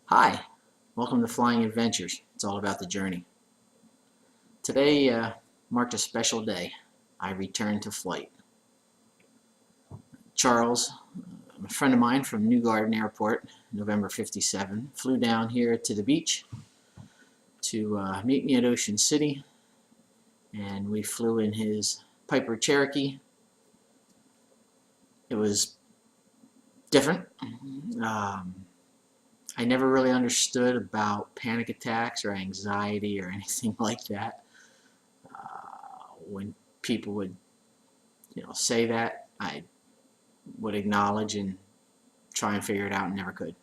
Hi, welcome to Flying Adventures. It's all about the journey. Today marked a special day. I returned to flight. Charles, a friend of mine from New Garden Airport, November '57, flew down here to the beach to meet me at Ocean City, and we flew in his Piper Cherokee. It was different. I never really understood about panic attacks or anxiety or anything like that. When people would, say that, I would acknowledge and try and figure it out and never could.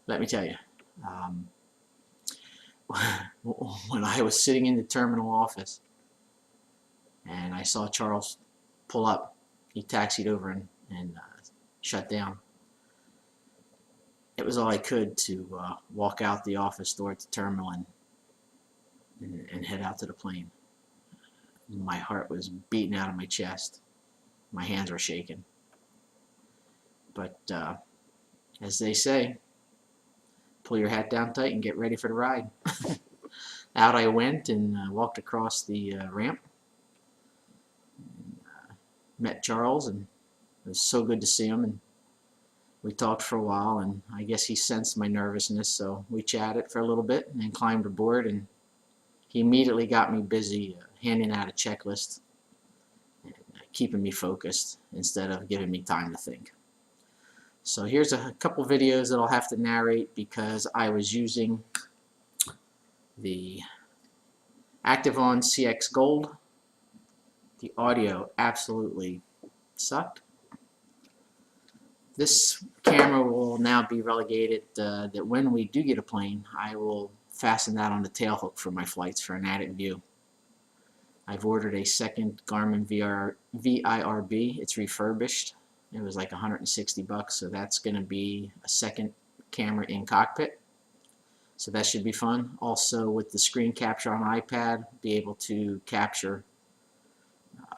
Let me tell you, when I was sitting in the terminal office and I saw Charles pull up, he taxied over and shut down. It was all I could to walk out the office door at the terminal and head out to the plane. My heart was beating out of my chest. My hands were shaking. But as they say, pull your hat down tight and get ready for the ride. Out I went and walked across the ramp. And, met Charles, and it was so good to see him. And we talked for a while, and I guess he sensed my nervousness, so we chatted for a little bit and then climbed aboard, and he immediately got me busy handing out a checklist and keeping me focused instead of giving me time to think. So here's a couple videos that I'll have to narrate because I was using the Active-On CX Gold. The audio absolutely sucked. This camera will now be relegated that when we do get a plane, I will fasten that on the tail hook for my flights for an added view. I've ordered a second Garmin VIRB. It's refurbished. It was like 160 bucks, so that's going to be a second camera in cockpit. So that should be fun. Also, with the screen capture on iPad, be able to capture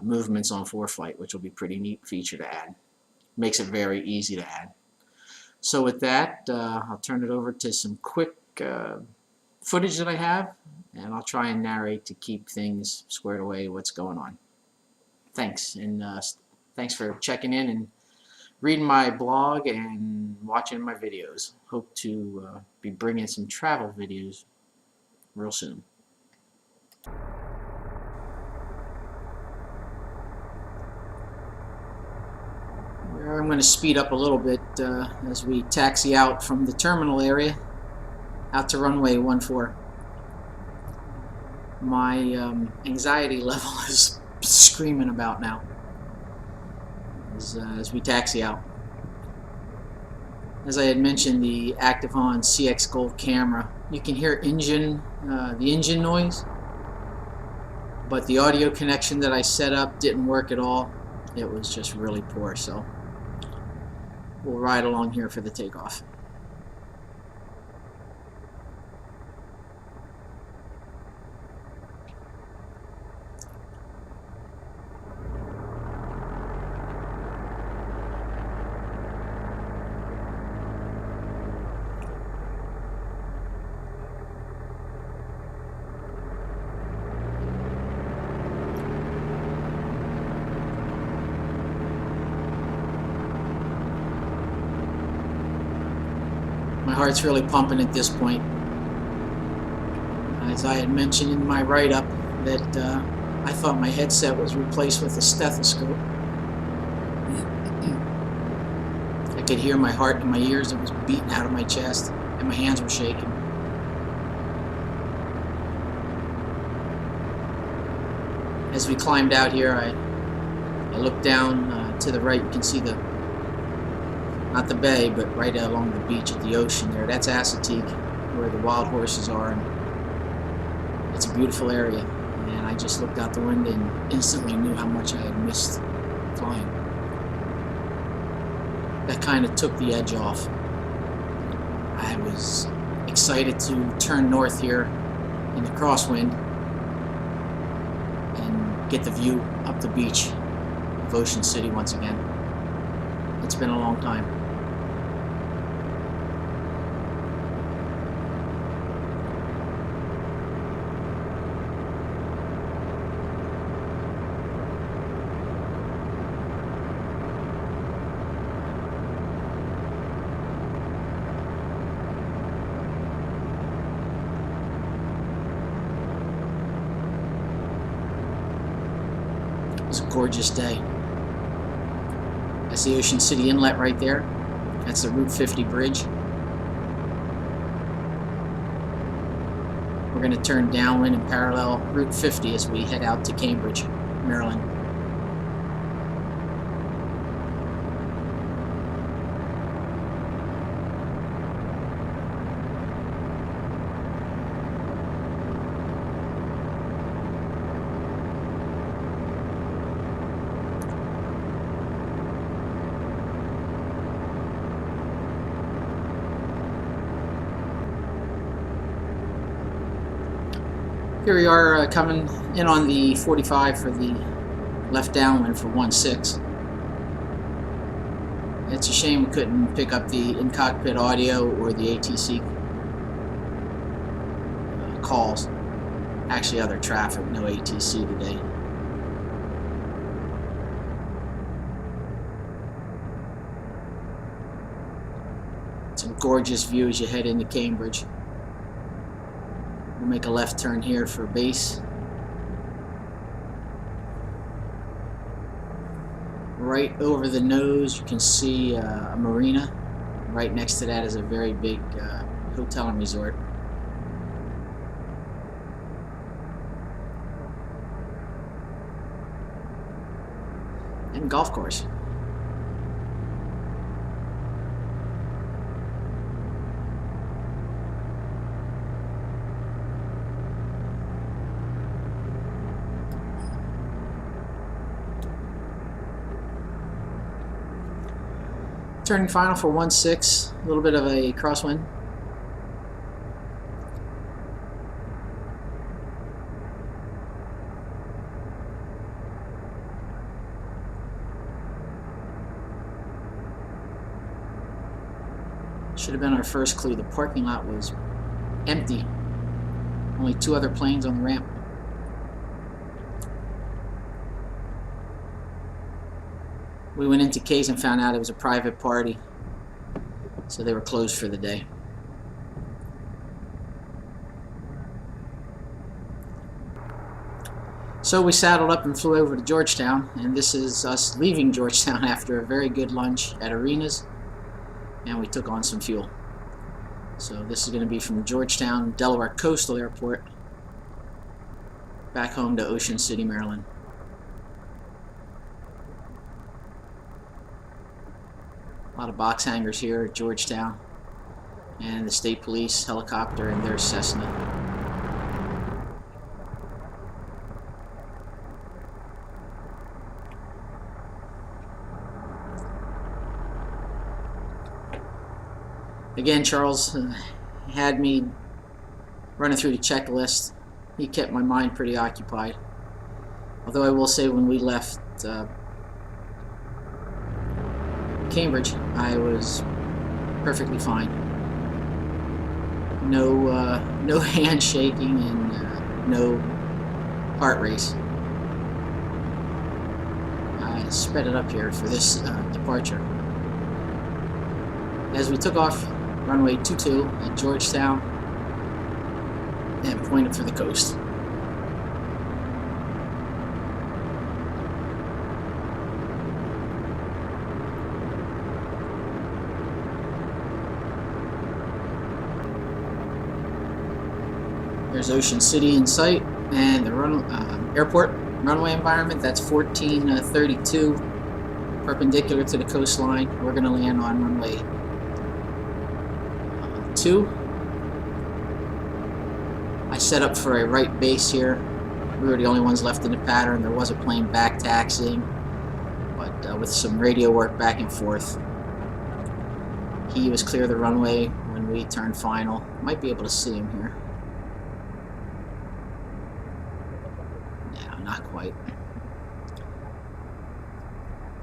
movements on ForeFlight, which will be a pretty neat feature to add. Makes it very easy to add. So with that, I'll turn it over to some quick footage that I have, and I'll try and narrate to keep things squared away what's going on. Thanks, and thanks for checking in and reading my blog and watching my videos. Hope to be bringing some travel videos real soon. I'm going to speed up a little bit as we taxi out from the terminal area out to runway 14. My anxiety level is screaming about now as we taxi out. As I had mentioned, the Active-On CX Gold camera, you can hear the engine noise, but the audio connection that I set up didn't work at all. It was just really poor, so we'll ride along here for the takeoff. My heart's really pumping at this point. As I had mentioned in my write-up that I thought my headset was replaced with a stethoscope. I could hear my heart in my ears. It was beating out of my chest and my hands were shaking. As we climbed out here, I looked down to the right. You can see not the bay, but right along the beach at the ocean there. That's Assateague, where the wild horses are, and it's a beautiful area. And I just looked out the window and instantly knew how much I had missed flying. That kind of took the edge off. I was excited to turn north here in the crosswind and get the view up the beach of Ocean City once again. It's been a long time. was a gorgeous day. That's the Ocean City Inlet right there. That's the Route 50 bridge. We're going to turn downwind and parallel Route 50 as we head out to Cambridge, Maryland. Here we are coming in on the 45 for the left downwind for 1-6. It's a shame we couldn't pick up the in-cockpit audio or the ATC calls. Actually, other traffic, no ATC today. Some gorgeous view as you head into Cambridge. We'll make a left turn here for base. Right over the nose you can see a marina. Right next to that is a very big hotel and resort. And golf course. Turning final for 1-6, a little bit of a crosswind. Should have been our first clue. The parking lot was empty. Only 2 other planes on the ramp. We went into K's and found out it was a private party, so they were closed for the day. So we saddled up and flew over to Georgetown, and this is us leaving Georgetown after a very good lunch at Arenas, and we took on some fuel. So this is going to be from Georgetown Delaware Coastal Airport back home to Ocean City, Maryland. A lot of box hangars here at Georgetown, and the state police helicopter and their Cessna. Again, Charles had me running through the checklist. He kept my mind pretty occupied. Although I will say when we left Cambridge, I was perfectly fine. No handshaking and no heart race. I sped it up here for this departure. As we took off runway 22 at Georgetown and pointed for the coast. There's Ocean City in sight, and the airport runway environment, that's 1432, perpendicular to the coastline. We're going to land on runway 2. I set up for a right base here. We were the only ones left in the pattern. There was a plane back taxiing, but with some radio work back and forth, he was clear of the runway when we turned final. Might be able to see him here. Not quite.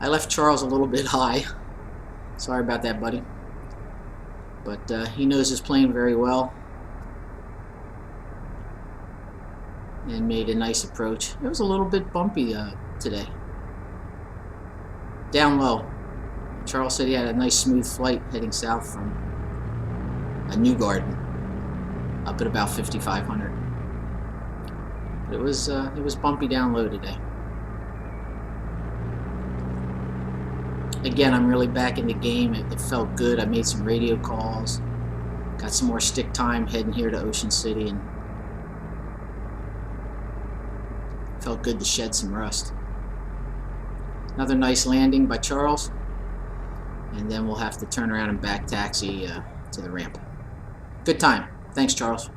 I left Charles a little bit high. Sorry about that, buddy. But he knows his plane very well and made a nice approach. It was a little bit bumpy today. Down low. Charles said he had a nice smooth flight heading south from a New Garden up at about 5,500. It was bumpy down low today. again, I'm really back in the game. It felt good. I made some radio calls, got some more stick time heading here to Ocean City, and felt good to shed some rust. Another nice landing by Charles, and then we'll have to turn around and back taxi to the ramp. Good time. Thanks, Charles.